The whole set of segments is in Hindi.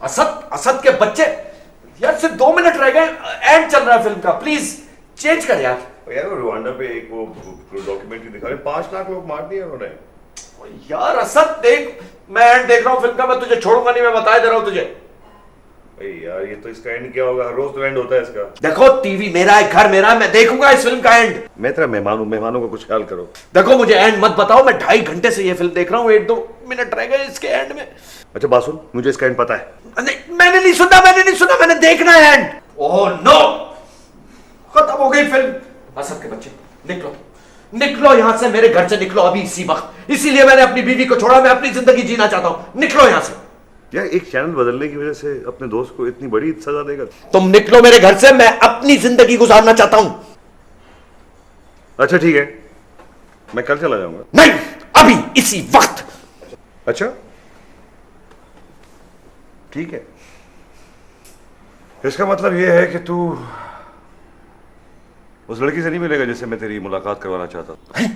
असद असद के बच्चे यार, सिर्फ 2 मिनट रह गए, एंड चल रहा है फिल्म का, प्लीज चेंज कर यार। यार वो रुवांडा पे एक वो डॉक्यूमेंट्री दिखा रहे, 5 लाख लोग मार दिए उन्होंने। यार असद देख, मैं एंड देख रहा हूँ फिल्म का, मैं तुझे छोड़ूंगा नहीं, मैं बता दे रहा हूँ तुझे। भाई यार ये तो इसका एंड क्या होगा, हर रोज तो एंड होता है इसका। देखो टीवी मेरा है, घर मेरा है, मैं देखूंगा इस फिल्म का एंड। मैं तेरा मेहमान हूँ, मेहमानों का कुछ ख्याल करो। देखो मुझे एंड मत बताओ, मैं 2.5 घंटे से ये फिल्म देख रहा हूँ, 1-2 मिनट रह गए इसके एंड में। अच्छा बात सुन, मुझे इसका एंड पता है। नहीं, मैंने नहीं सुना, मैंने देखना है एंड। ओह नो, खत्म हो गई फिल्म। असद के बच्चे निकलो, निकलो यहां से, मेरे घर से निकलो अभी इसी वक्त। इसीलिए मैंने अपनी बीवी को छोड़ा, मैं अपनी जिंदगी जीना चाहता हूं, निकलो यहां से। यार एक चैनल बदलने की वजह से अपने दोस्त को इतनी बड़ी सजा देगा? तुम निकलो मेरे घर से, मैं अपनी जिंदगी गुजारना चाहता हूं। अच्छा ठीक है, मैं कल चला जाऊंगा। नहीं, अभी इसी वक्त। अच्छा ठीक है, इसका मतलब यह है कि तू उस लड़की से नहीं मिलेगा जिससे मैं तेरी मुलाकात करवाना चाहता था?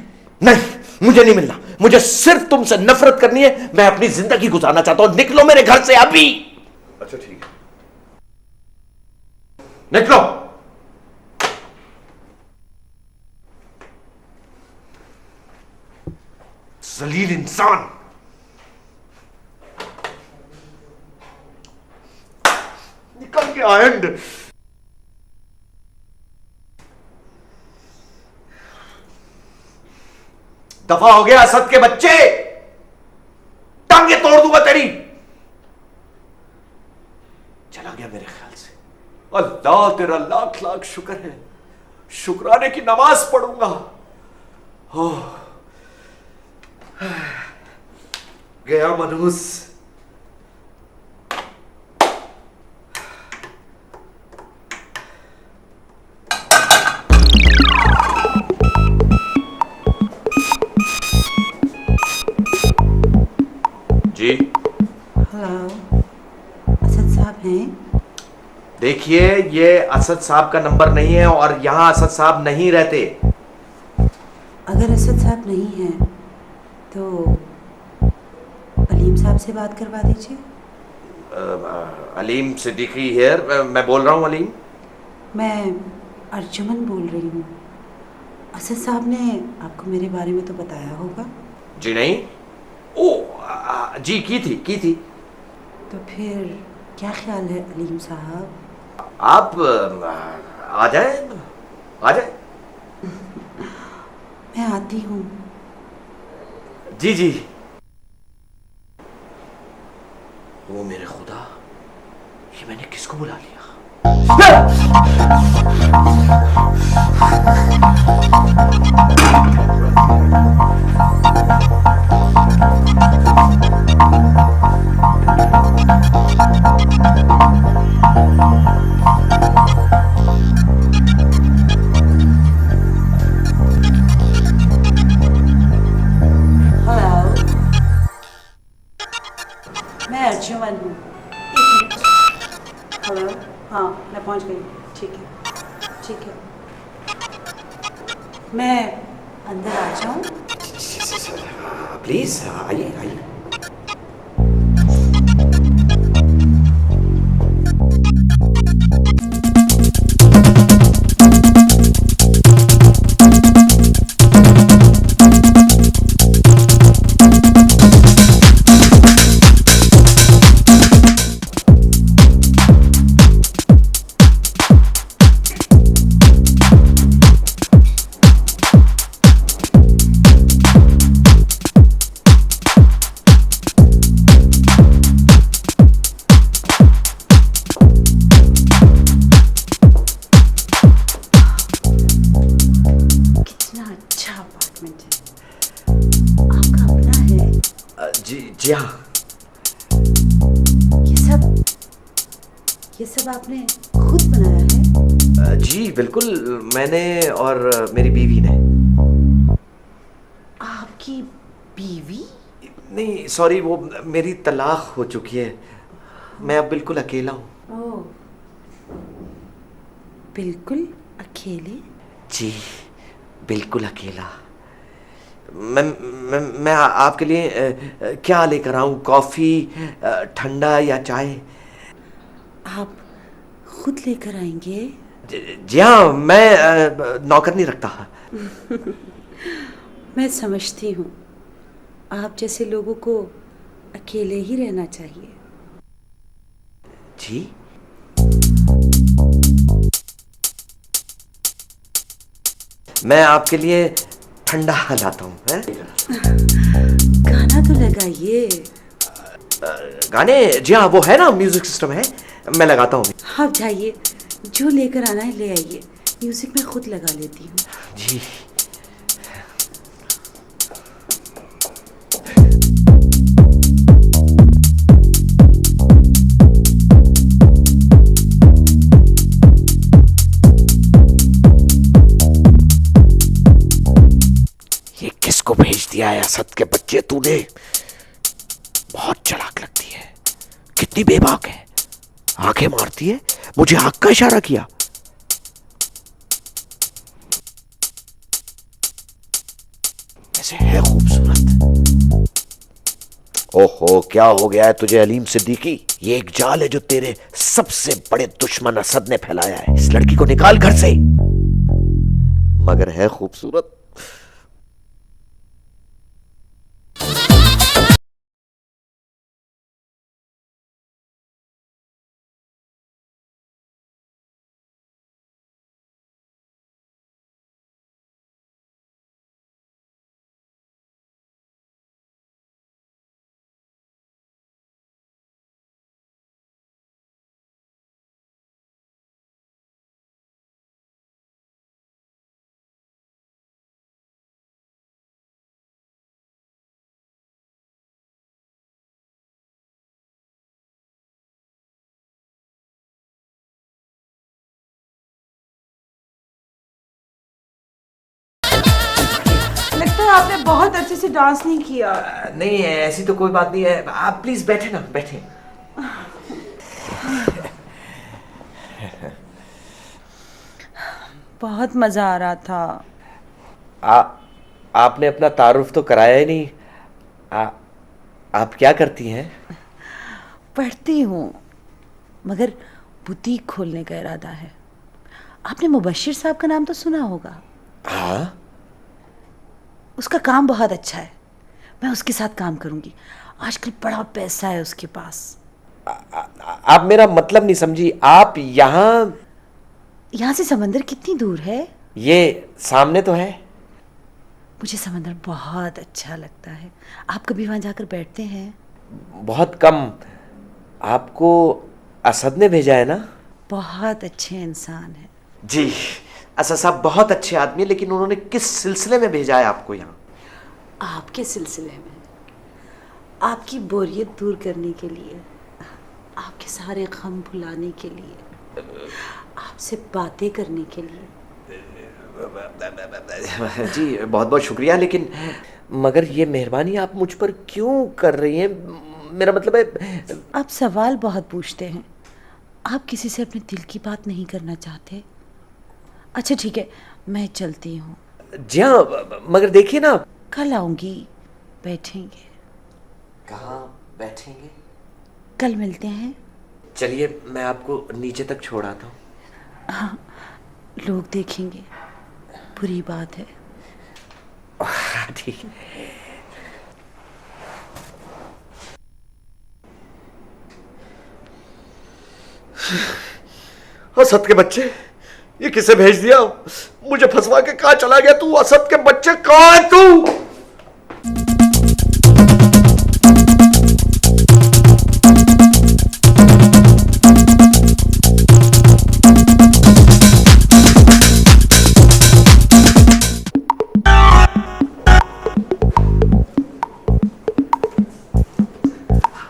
नहीं, मुझे नहीं मिलना, मुझे सिर्फ तुमसे नफरत करनी है, मैं अपनी जिंदगी गुजारना चाहता हूं, निकलो मेरे घर से अभी। अच्छा ठीक है, निकलो। जलील इंसान। निकल के एंड। दफा हो गया असद के बच्चे, टांगे तोड़ दूंगा तेरी। चला गया मेरे ख्याल से। अल्लाह तेरा लाख लाख शुक्र है, शुक्राने की नमाज पढ़ूंगा। गया मनहूस। जी हेलो, असद साहब हैं? देखिए, ये असद साहब का नंबर नहीं है और यहां असद साहब नहीं रहते। अगर असद साहब नहीं हैं तो अलीम साहब से बात करवा दीजिए। अलीम सिद्दीकी हियर, मैं बोल रहा हूं अलीम। मैं अर्जुमन बोल रही हूँ। असद साहब ने आपको मेरे बारे में तो बताया होगा। जी नहीं। ओ जी की थी। तो फिर क्या ख्याल है अलीम साहब? आप आ जाए। मैं आती हूँ। जी। वो मेरे खुदा, ये मैंने किसको बुला लिया? हेलो, मैं अर्जुमन हूँ। 1 मिनट। हेलो, हाँ मैं पहुँच गई। ठीक है, मैं अंदर आ जाऊँ? प्लीज आइए। जी हाँ। ये सब आपने खुद बनाया है? जी बिल्कुल, मैंने और मेरी बीवी ने। आपकी बीवी? नहीं सॉरी, वो मेरी तलाक हो चुकी है, मैं अब बिल्कुल अकेला हूँ। ओह, बिल्कुल अकेले? जी बिल्कुल अकेला। मैं आपके लिए क्या लेकर आऊँ? कॉफ़ी, ठंडा या चाय? आप खुद लेकर आएंगे? जी हाँ, मैं नौकर नहीं रखता। मैं समझती हूँ, आप जैसे लोगों को अकेले ही रहना चाहिए। जी मैं आपके लिए ठंडा लाता हूँ। गाना तो लगाइए। गाने? जी हाँ, वो है ना, म्यूजिक सिस्टम है, मैं लगाता हूँ। आप जाइए, जो लेकर आना है ले आइए, म्यूजिक मैं खुद लगा लेती हूँ। जी ये किसको भेज दिया है असद के बच्चे तूने? बहुत चालाक लगती है, कितनी बेबाक है, आंखें मारती है, मुझे आंख का इशारा किया। ऐसे है खूबसूरत। ओहो, क्या हो गया है तुझे अलीम सिद्दीकी? ये एक जाल है जो तेरे सबसे बड़े दुश्मन असद ने फैलाया है। इस लड़की को निकाल घर से। मगर है खूबसूरत। लगता है आपने बहुत अच्छे से डांस नहीं किया। नहीं, ऐसी तो कोई बात नहीं है, आप प्लीज बैठे ना, बैठे। बहुत मजा आ रहा था। आपने अपना तारुफ तो कराया ही नहीं। आप क्या करती हैं? पढ़ती हूँ, मगर बुटीक खोलने का इरादा है। आपने मुबशिर साहब का नाम तो सुना होगा। हाँ, उसका काम बहुत अच्छा है, मैं उसके साथ काम करूंगी। आजकल बड़ा पैसा है उसके पास। आप मेरा मतलब नहीं समझी। आप यहाँ से समंदर कितनी दूर है? ये सामने तो है। मुझे समंदर बहुत अच्छा लगता है। आप कभी वहां जाकर बैठते हैं? बहुत कम। आपको असद ने भेजा है ना? बहुत अच्छे इंसान है। जी, असद साहब बहुत अच्छे आदमी है, लेकिन उन्होंने किस सिलसिले में भेजा है आपको यहाँ? आपके सिलसिले में, आपकी बोरियत दूर करने के लिए, आपके सारे गम भुलाने के लिए, आपसे बातें करने के लिए। जी बहुत बहुत शुक्रिया, लेकिन मगर ये मेहरबानी आप मुझ पर क्यों कर रही हैं? मेरा मतलब है। आप सवाल बहुत पूछते हैं। आप किसी से अपने दिल की बात नहीं करना चाहते? अच्छा ठीक है, मैं चलती हूँ। जी हाँ, मगर देखिए ना। कल आऊंगी, बैठेंगे। कहाँ बैठेंगे? कल मिलते हैं। चलिए, मैं आपको नीचे तक छोड़ आता हूँ। हाँ, लोग देखेंगे, बुरी बात है। ठीक है। असद के बच्चे, ये किसे भेज दिया? मुझे फंसवा के कहाँ चला गया तू? असद के बच्चे, कहाँ है तू?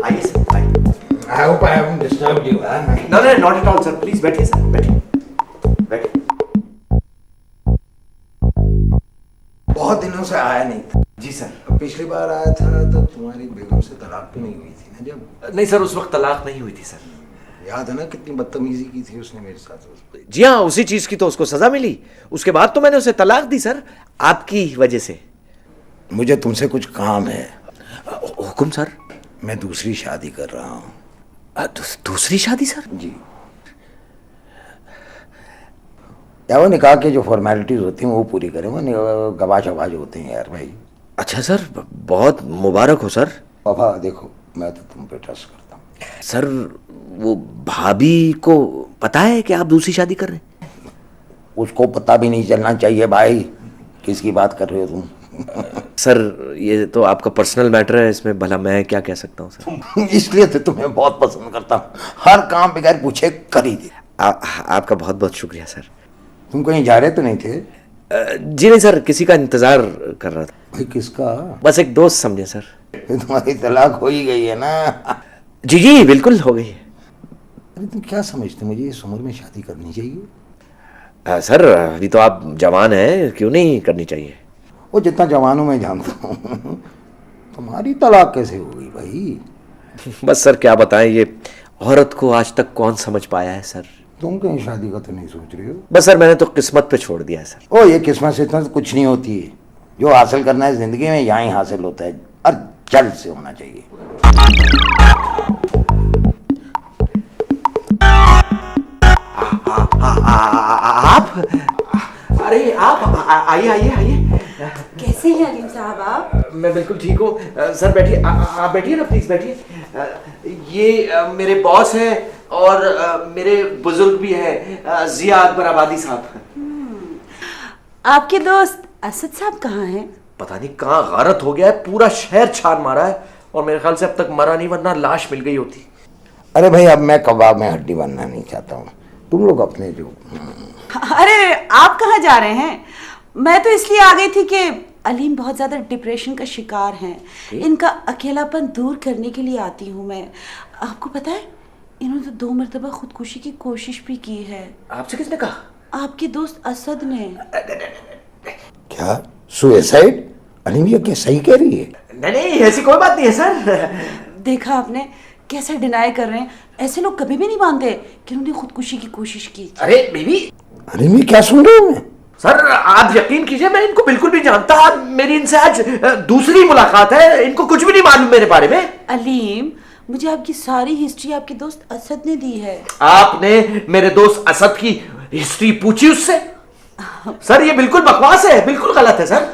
आइए सर, आइए। I hope I haven't disturbed you, huh? No, no, not at all, sir. Please बैठिए सर, बैठिए, बैठिए। बहुत दिनों से आया नहीं था। जी सर। पिछली बार आया था तो तुम्हारी बेगम से तलाक भी नहीं हुई थी ना? जब नहीं सर, उस वक्त तलाक नहीं हुई थी सर। याद है ना कितनी बदतमीजी की थी उसने मेरे साथ? जी हाँ, उसी चीज की तो उसको सजा मिली। उसके बाद तो मैंने उसे तलाक दी सर, आपकी वजह से। मुझे तुमसे कुछ काम है। हुकुम सर। मैं दूसरी शादी कर रहा हूँ। दूसरी शादी सर? जी। या वो निकाह के जो फॉर्मेलिटीज होती हैं वो पूरी करें, वो गवाह शवाज होते हैं यार भाई। अच्छा सर, बहुत मुबारक हो सर। पापा देखो, मैं तो तुम पे ट्रस्ट करता हूँ। सर वो भाभी को पता है कि आप दूसरी शादी कर रहे हैं? उसको पता भी नहीं चलना चाहिए भाई। किसकी बात कर रहे हो तुम? सर ये तो आपका पर्सनल मैटर है, इसमें भला मैं क्या कह सकता हूँ सर। इसलिए तो तुम्हें बहुत पसंद करता हूँ, हर काम बगैर पूछे कर ही दे। आपका बहुत बहुत शुक्रिया सर। तुम कहीं जा रहे तो नहीं थे? जी नहीं सर, किसी का इंतजार कर रहा था। भाई किसका? बस एक दोस्त समझे सर। तुम्हारी तलाक हो ही गई है ना? जी जी बिल्कुल हो गई है। अरे तुम क्या समझते, मुझे इस उम्र में शादी करनी चाहिए? सर अभी तो आप जवान हैं, क्यों नहीं करनी चाहिए? वो जितना जवानों में जानता हूँ। तुम्हारी तलाक कैसे हो गई भाई? बस सर क्या बताएं, ये औरत को आज तक कौन समझ पाया है सर। तुम कहीं शादी का तो नहीं सोच रही हो? बस सर मैंने तो किस्मत पे छोड़ दिया है सर। ओ ये किस्मत से इतना तो कुछ नहीं होती है। जो हासिल करना है जिंदगी में यहाँ ही हासिल होता है, और जल्द से होना चाहिए। आप? अरे आप आइए आइए आइए। कैसे हैं अलीम साहब आप? मैं बिल्कुल ठीक हूँ सर। बैठिए, आप बैठिए ना प्लीज, बैठिए। ये मेरे बॉस हैं और मेरे बुजुर्ग भी हैं, जिया अकबर आबादी साहब। आपके दोस्त असद साहब कहाँ हैं? पता नहीं कहाँ गारत हो गया है, पूरा शहर छान मारा है और मेरे ख्याल से अब तक मरा नहीं, वरना लाश मिल गई होती। अरे भाई अब मैं कबाब में हड्डी बनना नहीं चाहता हूँ। तुम लोग अपने जो अरे आप कहाँ जा रहे हैं? मैं तो इसलिए आ गई थी कि अलीम बहुत ज़्यादा डिप्रेशन का शिकार हैं। इनका अकेलापन दूर करने के लिए आती हूँ मैं। आपको पता है इन्होंने तो 2 मरतबा खुदकुशी की कोशिश भी की है। आपसे किसने कहा? आपके दोस्त असद ने। क्या सुसाइड? अलीम ये क्या सही कह रही है? नहीं नहीं ऐसी कोई बात नहीं है सर। देखा आपने कैसे डिनाई कर रहे हैं। ऐसे लोग कभी भी नहीं मानते कि उन्होंने खुदकुशी की कोशिश की। अरे बेबी, अलीम ये क्या सुन रहा हूँ मैं? सर आप यकीन कीजिए मैं इनको बिल्कुल भी जानता। मेरी इनसे आज दूसरी मुलाकात है, इनको कुछ भी नहीं मालूम मेरे बारे में। अलीम मुझे आपकी सारी हिस्ट्री आपके दोस्त असद ने दी है। आपने मेरे दोस्त असद की हिस्ट्री पूछी उससे? सर ये बिल्कुल बकवास है, बिल्कुल गलत है सर।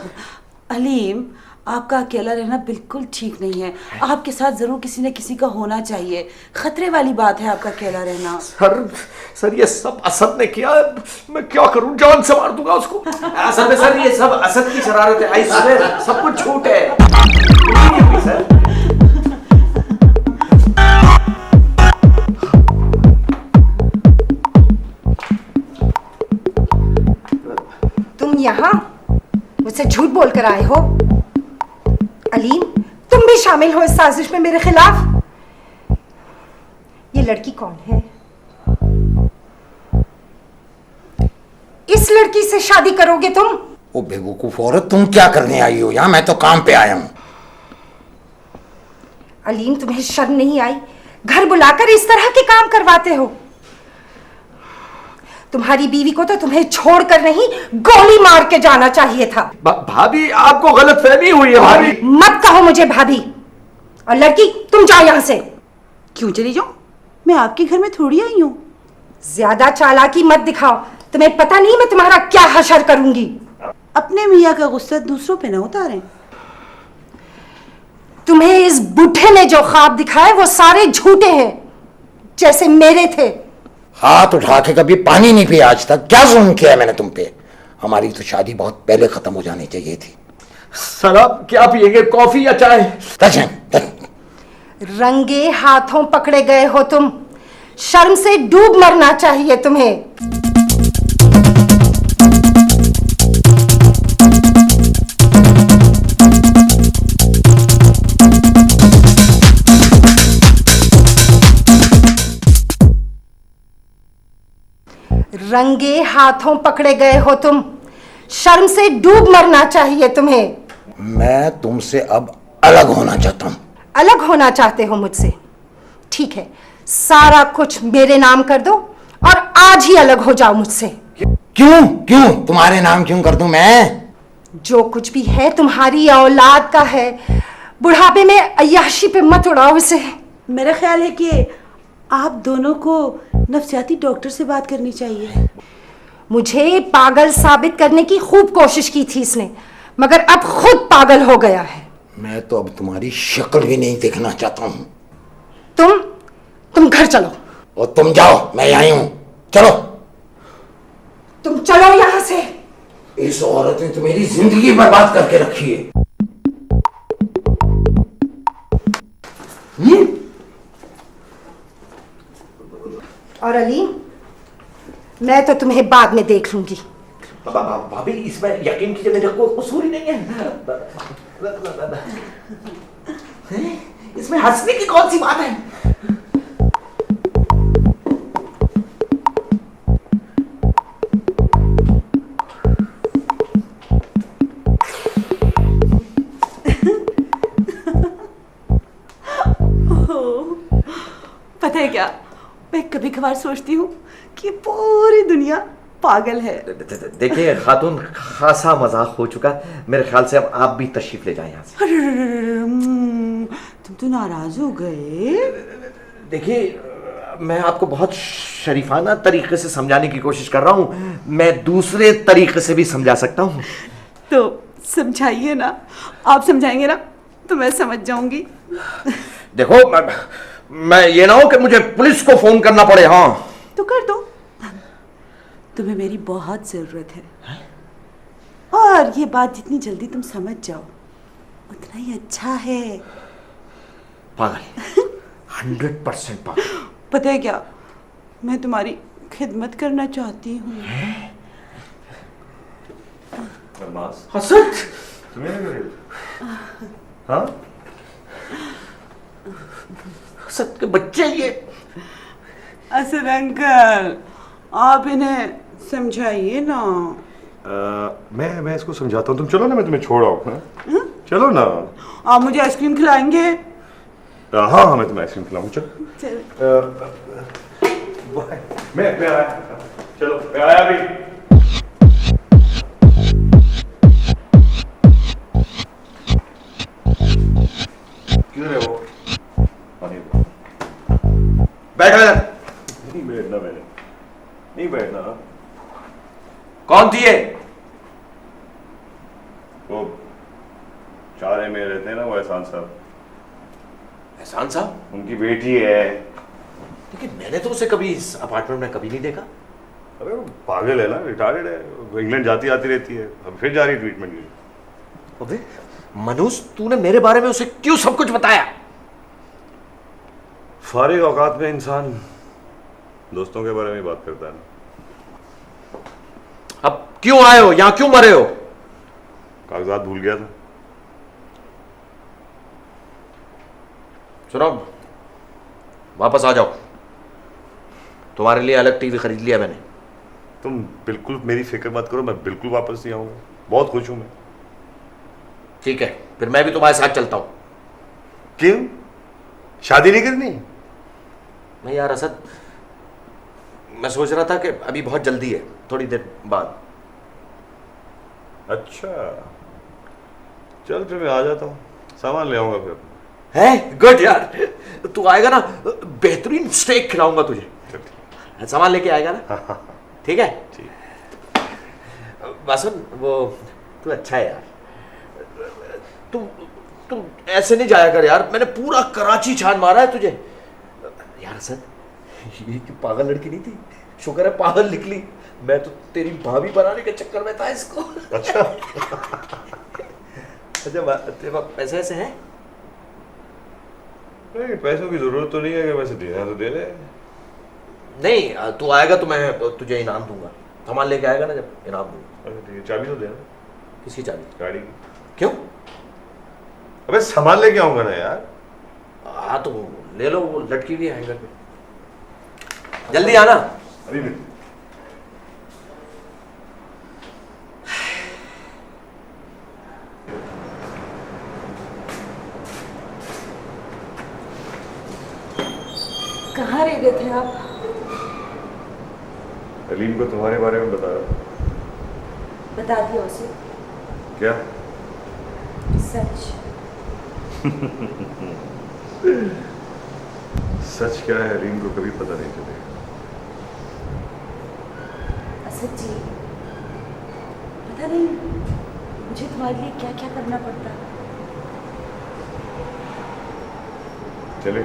अलीम आपका अकेला रहना बिल्कुल ठीक नहीं है। आपके साथ जरूर किसी न किसी का होना चाहिए। खतरे वाली बात है आपका अकेला रहना। सर ये सब असद ने किया, मैं क्या करूं, जान से मार दूंगा उसको। असल में सर ये सब असद की शरारत है। आई स्वेयर सब कुछ झूठ है। सर तुम यहाँ मुझसे झूठ बोलकर आए हो? अलीम तुम भी शामिल हो इस साजिश में मेरे खिलाफ? ये लड़की कौन है? इस लड़की से शादी करोगे तुम? ओ बेवकूफ औरत, तुम क्या करने आई हो यहाँ? मैं तो काम पे आया हूँ। अलीम तुम्हें शर्म नहीं आई? घर बुलाकर इस तरह के काम करवाते हो? तुम्हारी बीवी को तो तुम्हें छोड़कर नहीं गोली मार के जाना चाहिए था। भाभी आपको गलतफहमी हुई है। भाभी मत कहो मुझे भाभी। और लड़की तुम जाओ यहाँ से। क्यों चली जाऊं? मैं आपके घर में थोड़ी आई हूँ। ज्यादा चालाकी मत दिखाओ। तुम्हें पता नहीं मैं तुम्हारा क्या हशर करूंगी। अपने मियाँ का गुस्सा दूसरों पे ना उतारें। तुम्हें इस बूढ़े ने जो ख्वाब दिखाए वो सारे झूठे हैं, जैसे मेरे थे। हाथ उठा के कभी पानी नहीं पिया आज तक। क्या जुल्म किया है मैंने तुम पे? हमारी तो शादी बहुत पहले खत्म हो जानी चाहिए थी। सर आप क्या पिएंगे, कॉफी या चाय? रंगे हाथों पकड़े गए हो तुम। शर्म से डूब मरना चाहिए तुम्हें। रंगे हाथों पकड़े गए हो तुम। शर्म से डूब मरना चाहिए तुम्हें। मैं तुमसे अब अलग होना चाहता हूँ। अलग होना चाहते हो मुझसे? ठीक है, सारा कुछ मेरे नाम कर दो और आज ही अलग हो जाओ मुझसे। क्यों क्यों तुम्हारे नाम क्यों कर दूं मैं? जो कुछ भी है तुम्हारी औलाद का है। बुढ़ापे में अय्याशी पे मत उड़ाओ इसे। मेरा ख्याल है कि आप दोनों को नफ्सियाती डॉक्टर से बात करनी चाहिए। मुझे पागल साबित करने की खूब कोशिश की थी इसने, मगर अब खुद पागल हो गया है। मैं तो अब तुम्हारी शक्ल भी नहीं देखना चाहता हूँ। तुम घर चलो। और तुम जाओ, मैं आई हूँ। चलो। तुम चलो यहां से। इस औरत ने तो मेरी जिंदगी बर्बाद करके रखी है। और अलीम, मैं तो तुम्हें बाद में देख लूंगी। भाभी इसमें यकीन कीजिए मेरे को कसूर ही नहीं है। इसमें हंसने की कौन सी बात है? पता है क्या, मैं कभी कभार सोचती हूँ कि पूरी दुनिया पागल है। देखिए खातून, खासा मजाक हो चुका, मेरे ख्याल से अब आप भी तशरीफ ले जाएं यहाँ से। तुम तो नाराज हो गए। देखिए मैं आपको बहुत शरीफाना तरीके से समझाने की कोशिश कर रहा हूँ, मैं दूसरे तरीके से भी समझा सकता हूँ। तो समझाइए ना, आप समझाएंगे ना तो मैं समझ जाऊंगी। देखो मैं ये ना हो कि मुझे पुलिस को फोन करना पड़े। हाँ तो कर दो, तुम्हें मेरी बहुत जरूरत है। और ये बात जितनी जल्दी तुम समझ जाओ उतना ही अच्छा है। पागल, 100% पागल। पता है क्या, मैं तुम्हारी खिदमत करना चाहती हूँ। हसत, हाँ हसत के बच्चे ये। असद अंकल, आप इन्हें समझाइए ना। मैं इसको समझाता हूँ, तुम चलो ना, मैं तुम्हें छोड़ आऊँ। हाँ? चलो ना। आप मुझे आइसक्रीम खिलाएंगे? हाँ हाँ, मैं तुम्हें आइसक्रीम खिलाऊँ। चलो। चल। मैं आया। चलो मैं आया अभी। किधर है वो? बैठो इधर। नहीं बैठना, मैंने नहीं बैठना। कौन थी ये? वो चारे में रहते हैं ना, वो एहसान साहब। एहसान साहब? उनकी बेटी है। लेकिन मैंने तो उसे कभी इस अपार्टमेंट में कभी नहीं देखा। अबे वो पागल है ना, रिटायर्ड है, वो इंग्लैंड जाती आती रहती है, अब फिर जा रही ट्रीटमेंट के लिए। अबे मनोज, तूने मेरे बारे में उसे क्यों सब कुछ बताया? फारिग औकात में इंसान दोस्तों के बारे में बात करता है ना। अब क्यों आए हो यहां, क्यों मरे हो? कागजात भूल गया था। सुनो, वापस आ जाओ, तुम्हारे लिए अलग टीवी खरीद लिया मैंने। तुम बिल्कुल मेरी फिक्र मत करो, मैं बिल्कुल वापस नहीं आऊंगा, बहुत खुश हूं मैं। ठीक है, फिर मैं भी तुम्हारे साथ चलता हूं। क्यों, शादी नहीं करनी? नहीं यार असद, मैं सोच रहा था कि अभी बहुत जल्दी है, थोड़ी देर बाद। अच्छा चल, फिर मैं आ जाता हूँ, सामान ले आऊंगा फिर। है गुड यार, तू आएगा ना बेहतरीन स्टेक खिलाऊंगा तुझे। सामान लेके आएगा ना? ठीक है। वासुन, वो तू अच्छा है यार, तू ऐसे नहीं जाया कर यार, मैंने पूरा कराची छान मारा है तुझे यार। असद, ये की पागल लड़की नहीं थी, शुक्र है पागल निकली, मैं तो तेरी भाभी बनाने के चक्कर में था इसको। अच्छा अच्छा तेरे पास पैसे ऐसे हैं? नहीं, पैसों की जरूरत तो नहीं है, अगर वैसे देना तो दे दे। नहीं, तू आएगा तो मैं तुझे इनाम दूंगा, सामान लेके आएगा ना जब, इनाम दूंगा। अच्छा ठीक है, चाबी तो देना। किसकी चाबी? गाड़ी की। क्यों? अबे सामान लेके आऊंगा ना यार। हाँ तो ले लो, वो लटकी हुई है हैंगर पे, जल्दी आना। अभी भी कहाँ रह गए थे आप? अलीम को तुम्हारे बारे में बताया। बता दिया उसे। क्या? सच। सच क्या है अलीम को कभी पता नहीं चलेगा। सच्ची पता नहीं मुझे तुम्हारे लिए क्या क्या करना पड़ता है। चले